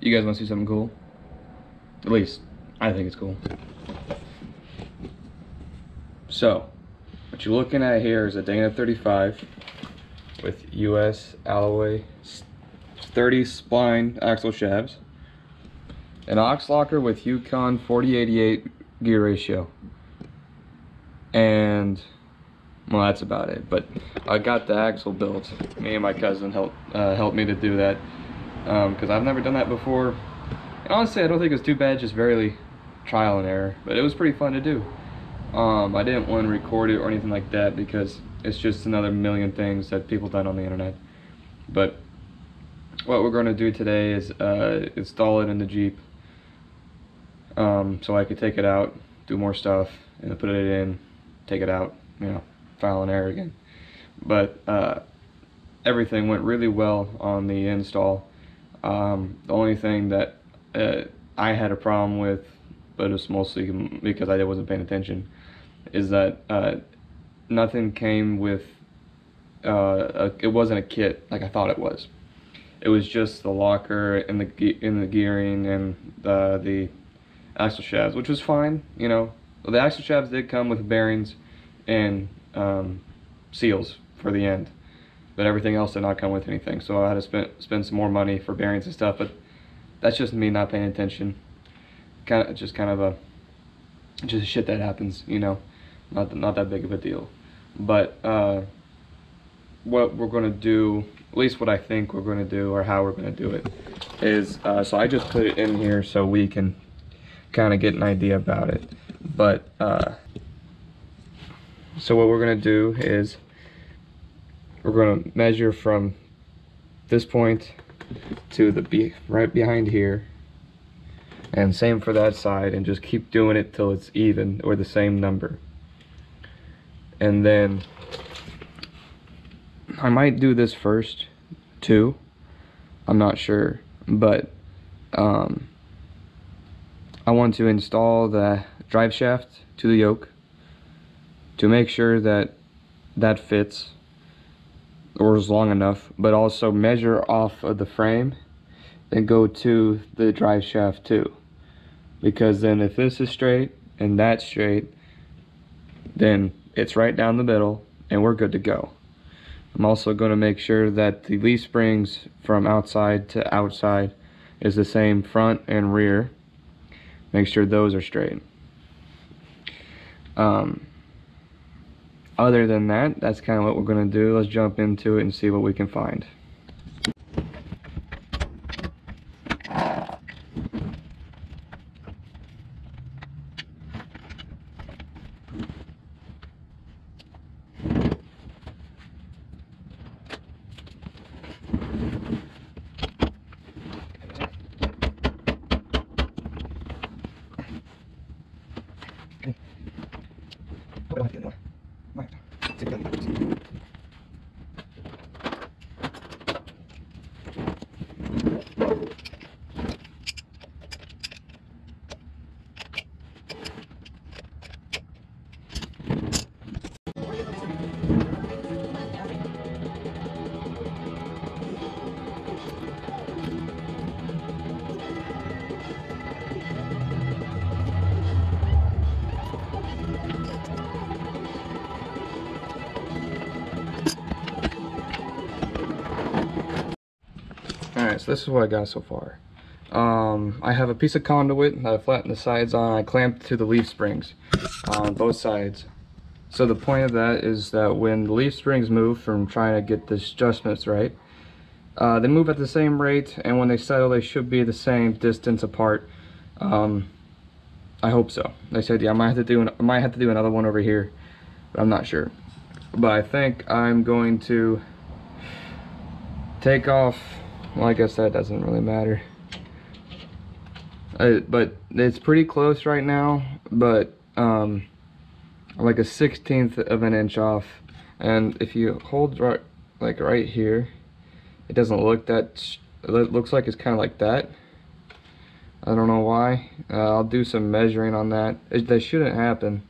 You guys want to see something cool? At least, I think it's cool. So, what you're looking at here is a Dana 35 with US alloy 30 spline axle shafts, an aux locker with Yukon 4088 gear ratio, and well, that's about it. But I got the axle built. Me and my cousin helped me to do that because I've never done that before. And honestly, I don't think it was too bad, just barely trial and error. But it was pretty fun to do. I didn't want to record it or anything like that because it's just another million things that people done on the internet. But what we're going to do today is install it in the Jeep, so I could take it out, do more stuff, and then put it in, take it out, you know, trial and error again. But everything went really well on the install. The only thing that I had a problem with, but it's mostly because I wasn't paying attention, is that nothing came with it wasn't a kit like I thought it was. It was just the locker and the gearing and the axle shafts, which was fine, you know. The axle shafts did come with bearings and seals for the end, but everything else did not come with anything. So I had to spend some more money for bearings and stuff. But that's just me not paying attention. Just shit that happens, you know. Not that big of a deal. But what we're gonna do, at least what I think we're gonna do, or how we're gonna do it, is so I just put it in here so we can kind of get an idea about it. But so what we're gonna do is we're gonna measure from this point to the right behind here, and same for that side, and just keep doing it till it's even or the same number. And then I might do this first too, I'm not sure, but I want to install the drive shaft to the yoke to make sure that that fits or is long enough, but also measure off of the frame and go to the drive shaft too, because then if this is straight and that's straight, then it's right down the middle and we're good to go. I'm also going to make sure that the leaf springs from outside to outside is the same front and rear. Make sure those are straight. Other than that, that's kind of what we're going to do. Let's jump into it and see what we can find. Alright, so this is what I got so far. I have a piece of conduit that I flattened the sides on. I clamped to the leaf springs on both sides. So the point of that is that when the leaf springs move from trying to get the adjustments right, they move at the same rate, and when they settle they should be the same distance apart. I hope so. They said, yeah, I might have to do another one over here, but I'm not sure. But I think I'm going to take off, well, I guess that doesn't really matter. But it's pretty close right now, but like a 1/16 of an inch off. And if you hold right here, it doesn't look that, it looks like it's kind of like that. I don't know why. I'll do some measuring on that. That shouldn't happen.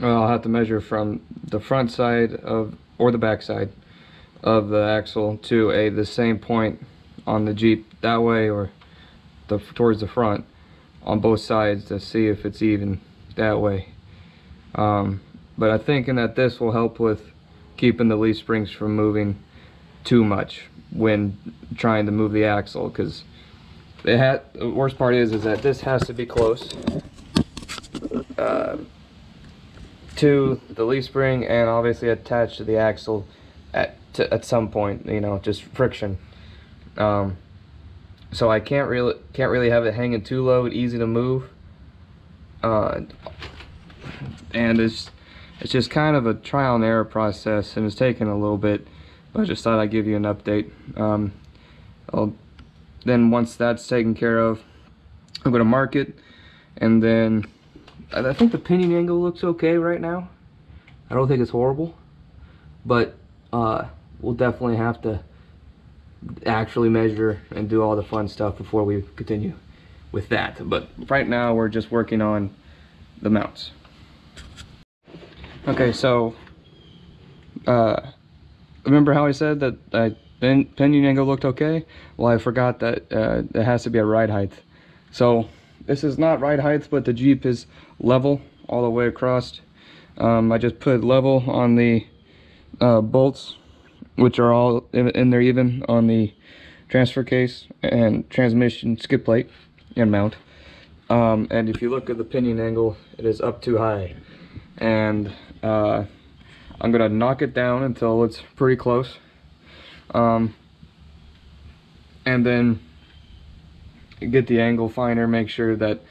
I'll have to measure from the front side of, or the back side of the axle to the same point on the Jeep that way or towards the front on both sides to see if it's even that way. But I'm thinking that this will help with keeping the leaf springs from moving too much when trying to move the axle, because the worst part is that this has to be close to the leaf spring and obviously attached to the axle at some point, you know, just friction. So I can't really have it hanging too low, easy to move, and it's just kind of a trial and error process, and it's taking a little bit, but I just thought I'd give you an update. Then once that's taken care of, I'm going to mark it, and then I think the pinion angle looks okay right now. I don't think it's horrible, but we'll definitely have to actually measure and do all the fun stuff before we continue with that. But right now we're just working on the mounts. Okay, so remember how I said that pinion angle looked okay? Well, I forgot that it has to be at ride height. So this is not ride height, but the Jeep is level all the way across. I just put level on the bolts, which are all in there even on the transfer case and transmission skid plate and mount. And if you look at the pinion angle, it is up too high, and I'm gonna knock it down until it's pretty close, and then get the angle finder, make sure that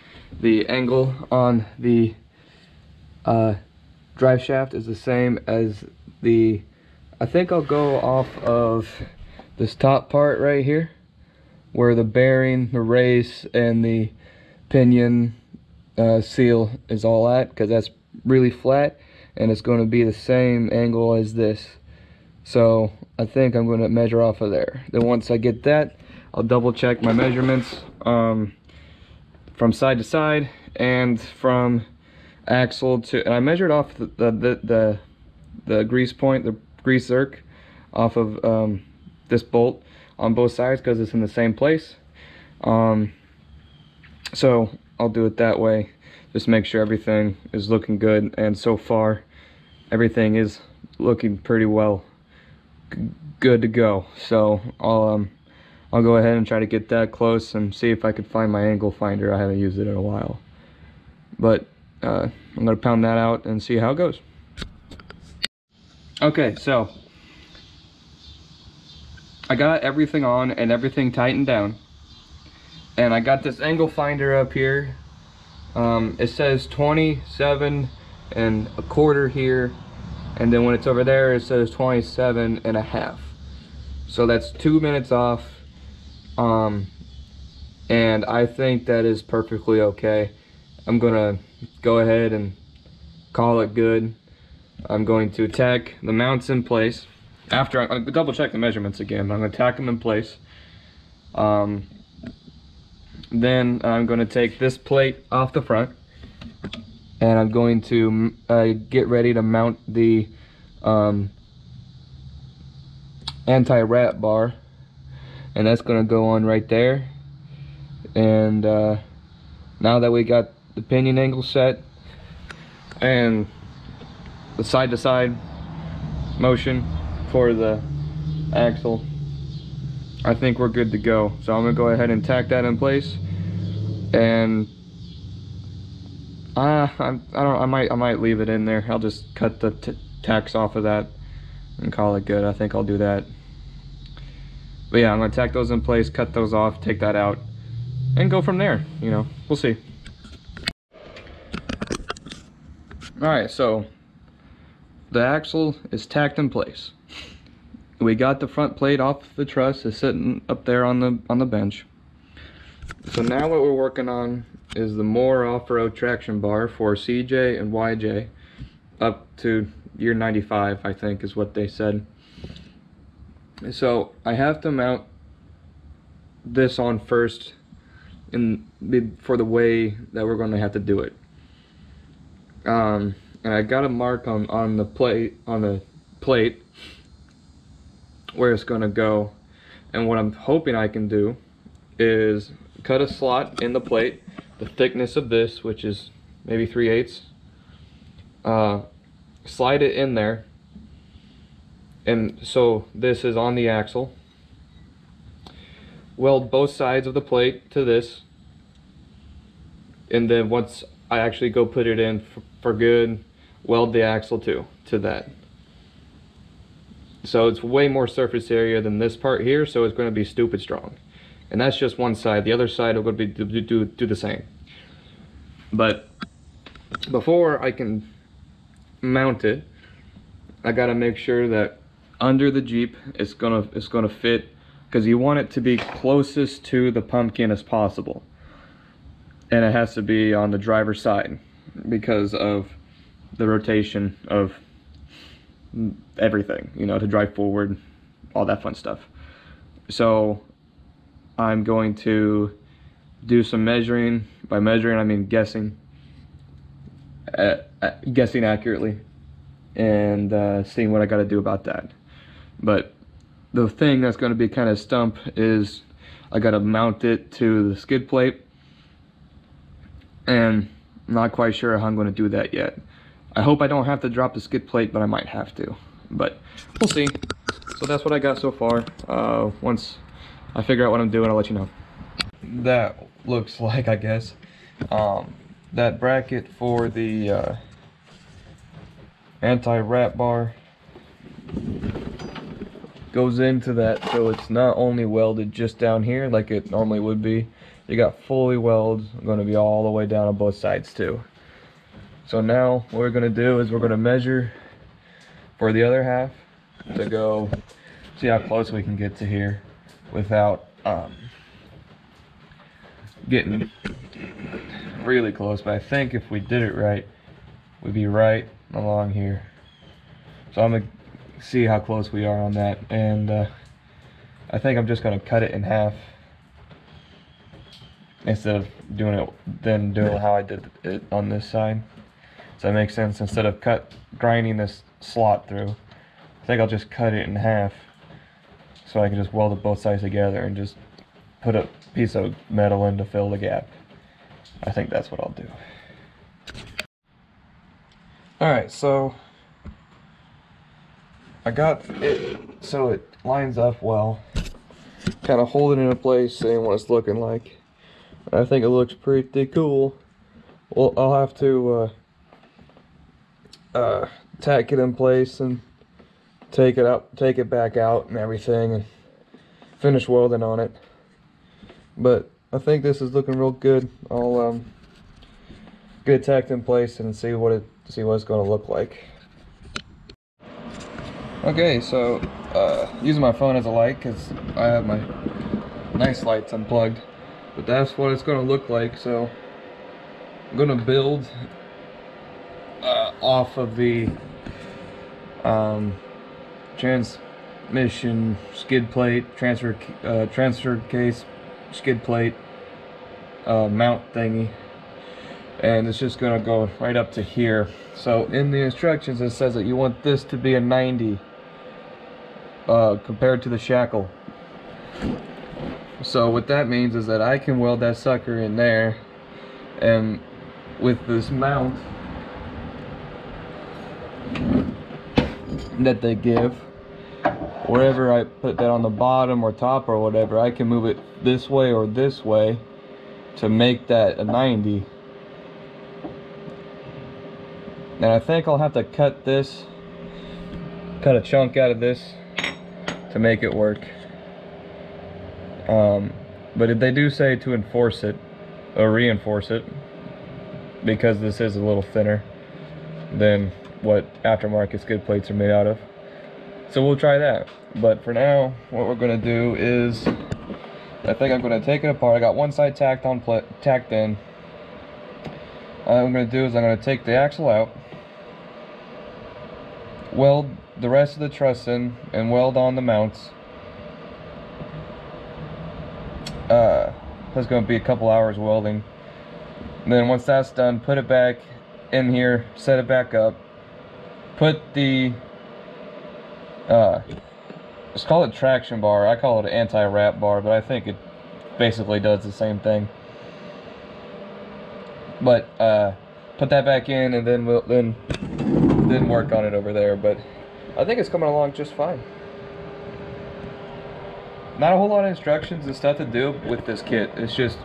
the angle on the drive shaft is the same as the, I think I'll go off of this top part right here where the bearing, the race, and the pinion seal is all at, because that's really flat and it's going to be the same angle as this. So I think I'm going to measure off of there. Then once I get that, I'll double check my measurements from side to side and from axle to, and I measured off the grease point, the grease zerk off of this bolt on both sides because it's in the same place. So I'll do it that way, just make sure everything is looking good, and so far everything is looking pretty well good to go. So I'll go ahead and try to get that close and see if I could find my angle finder. I haven't used it in a while, but I'm gonna pound that out and see how it goes. Okay, so I got everything on and everything tightened down, and I got this angle finder up here. It says 27.25 here, and then when it's over there it says 27.5. So that's 2 minutes off, and I think that is perfectly okay. I'm gonna go ahead and call it good. I'm going to tack the mounts in place. After I'm gonna double check the measurements again, I'm gonna tack them in place. Then I'm gonna take this plate off the front, and I'm going to get ready to mount the anti-wrap bar, and that's gonna go on right there. And now that we got the pinion angle set and the side to side motion for the axle, I think we're good to go. So I'm gonna go ahead and tack that in place, and I might leave it in there. I'll just cut the tacks off of that and call it good. I think I'll do that. But yeah, I'm gonna tack those in place, cut those off, take that out, and go from there. You know, we'll see. All right, so the axle is tacked in place. We got the front plate off the truss, is sitting up there on the bench. So now what we're working on is the M.O.R.E off-road traction bar for CJ and YJ up to year 95, I think is what they said. So I have to mount this on first for the way that we're going to have to do it. And I got a mark on the plate where it's going to go. And what I'm hoping I can do is cut a slot in the plate, the thickness of this, which is maybe 3/8, slide it in there, and so this is on the axle. Weld both sides of the plate to this, and then once I actually go put it in for good, weld the axle to that. So it's way more surface area than this part here, so it's going to be stupid strong. And that's just one side. The other side will going to be do the same. But before I can mount it, I got to make sure that under the Jeep it's gonna fit, because you want it to be closest to the pumpkin as possible, and it has to be on the driver's side because of the rotation of everything, you know, to drive forward, all that fun stuff. So I'm going to do some measuring. By measuring, I mean guessing accurately, and seeing what I got to do about that. But the thing that's going to be kind of stump is I got to mount it to the skid plate, and I'm not quite sure how I'm going to do that yet. I hope I don't have to drop the skid plate, but I might have to, but we'll see. So that's what I got so far. Once I figure out what I'm doing, I'll let you know. That looks like, I guess, that bracket for the anti-wrap bar goes into that, so it's not only welded just down here like it normally would be. You got fully welds going to be all the way down on both sides too. So now what we're going to do is we're going to measure for the other half to go see how close we can get to here without getting really close. But I think if we did it right, we'd be right along here. So I'm going to see how close we are on that, and I think I'm just going to cut it in half instead of doing how I did it on this side. Does that make sense? Instead of grinding this slot through, I think I'll just cut it in half so I can just weld it both sides together and just put a piece of metal in to fill the gap. I think that's what I'll do. Alright, so I got it so it lines up well. Kind of hold it in place, seeing what it's looking like. I think it looks pretty cool. Well, I'll have to tack it in place and take it back out and everything, and finish welding on it. But I think this is looking real good. I'll get it tacked in place and see what it's going to look like. Okay, so using my phone as a light because I have my nice lights unplugged, but that's what it's going to look like. So I'm going to build off of the transmission skid plate, transfer case skid plate mount thingy, and it's just gonna go right up to here. So in the instructions it says that you want this to be a 90 compared to the shackle. So what that means is that I can weld that sucker in there, and with this mount that they give, wherever I put that on the bottom or top or whatever, I can move it this way or this way to make that a 90. And I think I'll have to cut a chunk out of this to make it work. But if they do say to enforce it or reinforce it, because this is a little thinner than what aftermarket skid plates are made out of. So we'll try that. But for now, what we're going to do is, I think I'm going to take it apart. I got one side tacked in. What I'm going to do is I'm going to take the axle out, weld the rest of the truss in, and weld on the mounts. That's going to be a couple hours welding. And then once that's done, put it back in here, set it back up, put the It's called a traction bar. I call it an anti-wrap bar, but I think it basically does the same thing. But put that back in, and then we'll then work on it over there. But I think it's coming along just fine. Not a whole lot of instructions and stuff to do with this kit. It's just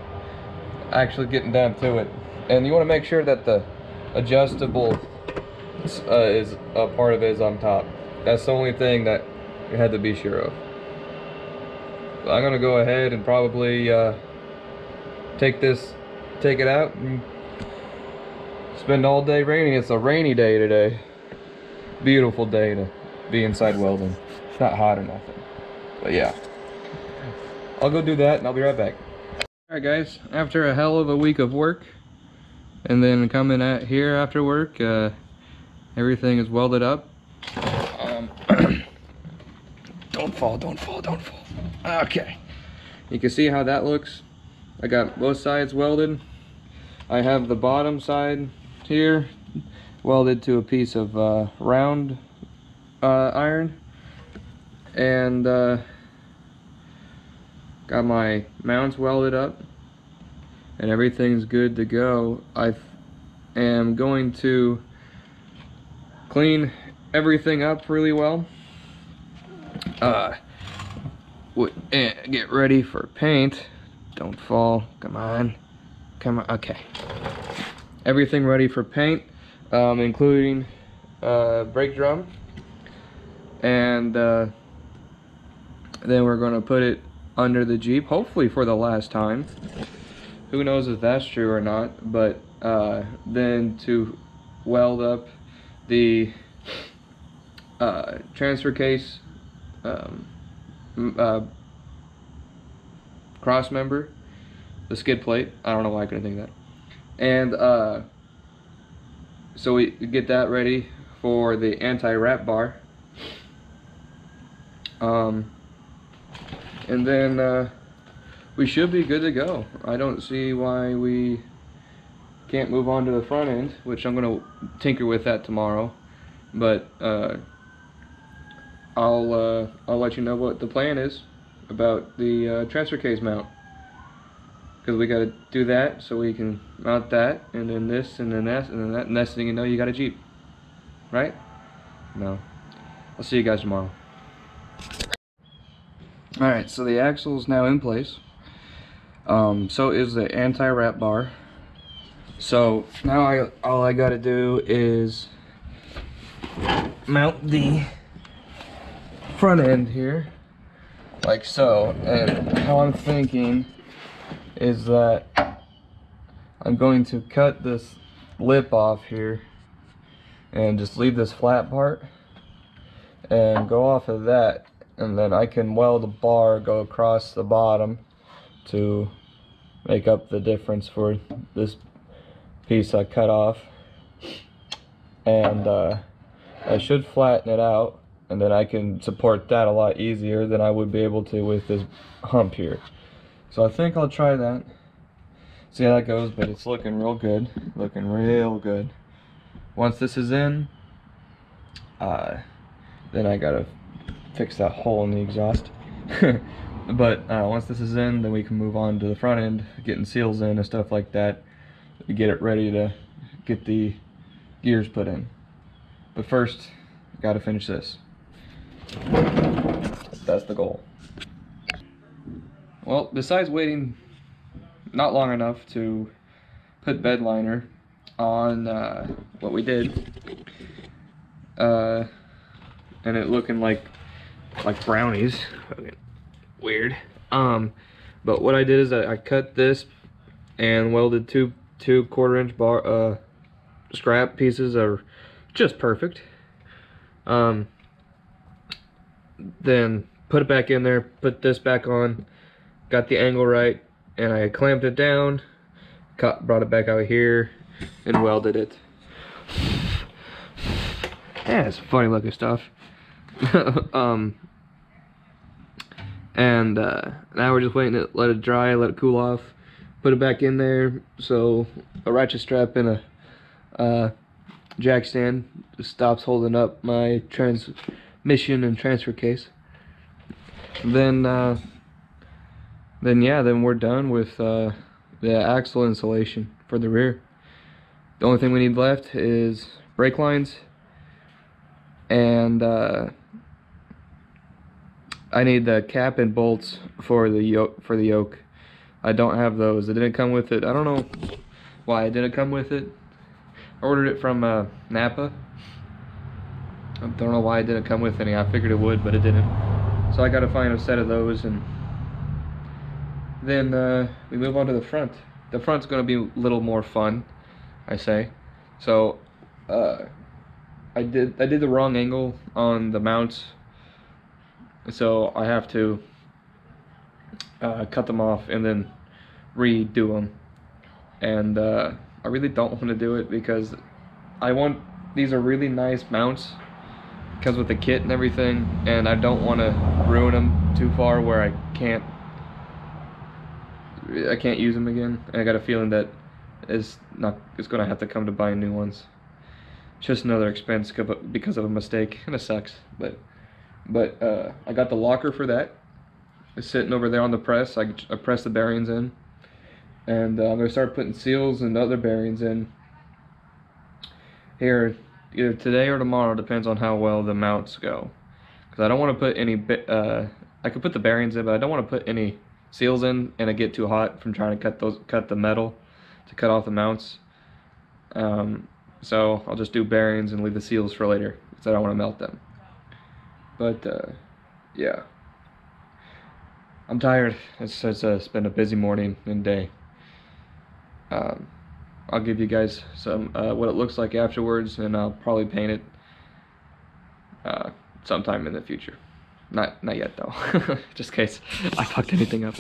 actually getting down to it. And you want to make sure that the adjustable is a part of it is on top. That's the only thing that you had to be sure of. So I'm gonna go ahead and probably take it out and spend all day raining. It's a rainy day today. Beautiful day to be inside welding. It's not hot or nothing. But yeah. I'll go do that and I'll be right back. Alright guys, after a hell of a week of work and then coming at here after work, everything is welded up. Don't fall, don't fall, don't fall. Okay. You can see how that looks. I got both sides welded. I have the bottom side here welded to a piece of round iron, and got my mounts welded up, and everything's good to go. I am going to clean everything up really well, and get ready for paint. Don't fall, come on, okay. Everything ready for paint, including brake drum, and then we're gonna put it under the Jeep, hopefully for the last time. Who knows if that's true or not, but then to weld up the transfer case cross member, the skid plate. I don't know why I couldn't think of that. And so we get that ready for the anti-wrap bar. And then we should be good to go. I don't see why we can't move on to the front end, which I'm gonna tinker with that tomorrow. But I'll let you know what the plan is about the transfer case mount, because we got to do that so we can mount that, and then this, and then that, and then that. Next thing you know, you got a Jeep, right? No. I'll see you guys tomorrow. Alright, so the axle is now in place. So is the anti-wrap bar. So now all I gotta do is mount the front end here, like so. And how I'm thinking is that I'm going to cut this lip off here and just leave this flat part and go off of that, and then I can weld a bar go across the bottom to make up the difference for this piece I cut off. And I should flatten it out, and then I can support that a lot easier than I would be able to with this hump here. So I think I'll try that, see how that goes. But it's looking real good, looking real good. Once this is in, then I gotta fix that hole in the exhaust. But once this is in, then we can move on to the front end, getting seals in and stuff like that, to get it ready to get the gears put in. But first, gotta finish this. That's the goal. Well, besides waiting not long enough to put bed liner on what we did, and it looking like brownies, weird. But what I did is I cut this and welded two 1/4-inch bar scrap pieces are just perfect. Then put it back in there, put this back on, got the angle right, and I clamped it down, brought it back out here, and welded it. Yeah, it's funny looking stuff. And now we're just waiting to let it dry, let it cool off, put it back in there. So a ratchet strap and a jack stand just stops holding up my transmission and transfer case. then yeah, then we're done with the axle insulation for the rear. The only thing we need left is brake lines, and I need the cap and bolts for the yoke. I don't have those. It didn't come with it. I don't know why it didn't come with it. I ordered it from Napa. I don't know why it didn't come with any. I figured it would, but it didn't. So I got to find a set of those, and then we move on to the front. The front's going to be a little more fun, I say. So I did the wrong angle on the mounts, so I have to cut them off and then redo them. And I really don't want to do it because these are really nice mounts, comes with the kit and everything, and I don't want to ruin them too far where I can't use them again. And I got a feeling that it's gonna have to come to buying new ones. It's just another expense because of a mistake, and it sucks. But I got the locker for that. It's sitting over there on the press. I press the bearings in, and I'm gonna start putting seals and other bearings in here either today or tomorrow, depends on how well the mounts go. Because I don't want to put any I could put the bearings in, but I don't want to put any seals in and it get too hot from trying to cut the metal to cut off the mounts. So I'll just do bearings and leave the seals for later because I don't want to melt them. But yeah, I'm tired. It's been a busy morning and day. I'll give you guys some what it looks like afterwards, and I'll probably paint it sometime in the future. Not yet though, just in case I fucked anything up.